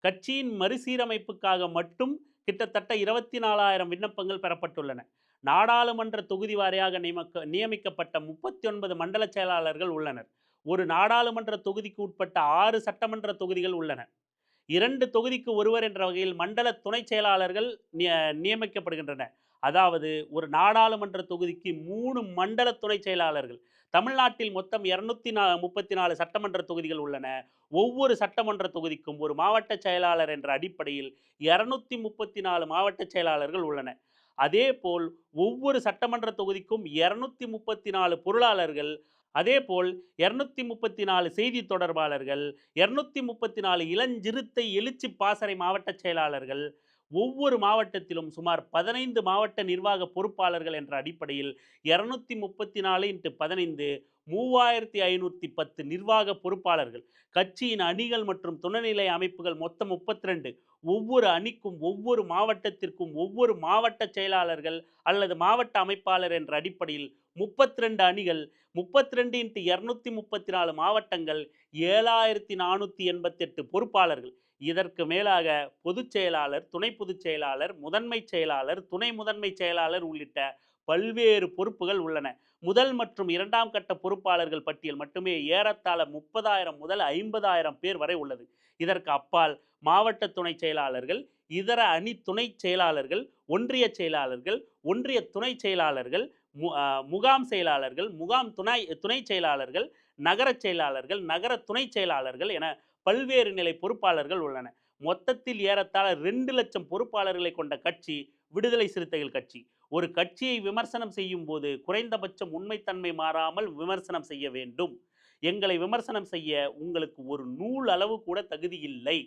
கட்சியின் மறுசீரமைப்புக்காக மட்டும் கிட்டத்தட்ட 24,000 விண்ணப்பங்கள் பெறப்பட்டுள்ளன. நாடாளுமன்ற தொகுதி வாரியாக நியமிக்கப்பட்ட 39 மண்டல செயலாளர்கள் உள்ளனர். ஒரு நாடாளுமன்ற தொகுதிக்கு உட்பட்ட 6 சட்டமன்ற தொகுதிகள் உள்ளன. 2 தொகுதிக்கு ஒருவர் என்ற வகையில் மண்டல துணை செயலாளர்கள் நியமிக்கப்படுகின்றன. அதாவது ஒரு நாடாளுமன்ற தொகுதிக்கு 3 மண்டல துணை செயலாளர்கள். தமிழ்நாட்டில் மொத்தம் 234 சட்டமன்ற தொகுதிகள் உள்ளன. ஒவ்வொரு சட்டமன்ற தொகுதிக்கும் ஒரு மாவட்ட செயலாளர் என்ற அடிப்படையில் 234 மாவட்ட செயலாளர்கள் உள்ளன. அதேபோல் ஒவ்வொரு சட்டமன்ற தொகுதிக்கும் 234 பொருளாளர்கள், அதேபோல் 234 செய்தி தொடர்பாளர்கள், 234 இளஞ்சிறுத்தை எழுச்சி பாசறை மாவட்ட செயலாளர்கள், ஒவ்வொரு மாவட்டத்திலும் சுமார் 15 மாவட்ட நிர்வாக பொறுப்பாளர்கள் என்ற அடிப்படையில் 234 × 15 3510 நிர்வாக பொறுப்பாளர்கள். கட்சியின் அணிகள் மற்றும் துணைநிலை அமைப்புகள் மொத்தம் 32. ஒவ்வொரு அணிக்கும் ஒவ்வொரு மாவட்டத்திற்கும் ஒவ்வொரு மாவட்ட செயலாளர்கள் அல்லது மாவட்ட அமைப்பாளர் என்ற அடிப்படையில் 32 அணிகள், 32 × 234 மாவட்டங்கள், 7488 பொறுப்பாளர்கள். இதற்கு மேலாக பொதுச் செயலாளர், துணை பொதுச் செயலாளர், முதன்மைச் செயலாளர், துணை முதன்மைச் செயலாளர் உள்ளிட்ட பல்வேறு பொறுப்புகள் உள்ளன. முதல் மற்றும் 2ஆம் கட்ட பொறுப்பாளர்கள் பட்டியல் மட்டுமே ஏறத்தாழ 30,000 முதல் 50,000 பேர் வரை உள்ளது. இதற்கு அப்பால் மாவட்ட துணை செயலாளர்கள், இதர அணி துணை செயலாளர்கள், ஒன்றிய செயலாளர்கள், ஒன்றிய துணை செயலாளர்கள், முகாம் செயலாளர்கள், முகாம் துணை செயலாளர்கள், நகர செயலாளர்கள், நகர துணை செயலாளர்கள் என பல்வேறு நிலை பொறுப்பாளர்கள் உள்ளன. மொத்தத்தில் ஏறத்தாழ 2,00,000 பொறுப்பாளர்களை கொண்ட கட்சி விடுதலை சிறுத்தைகள் கட்சி. ஒரு கட்சியை விமர்சனம் செய்யும் போது குறைந்தபட்சம் உண்மைத்தன்மை மாறாமல் விமர்சனம் செய்ய வேண்டும். எங்களை விமர்சனம் செய்ய உங்களுக்கு ஒரு நூல் அளவு கூட தகுதி இல்லை.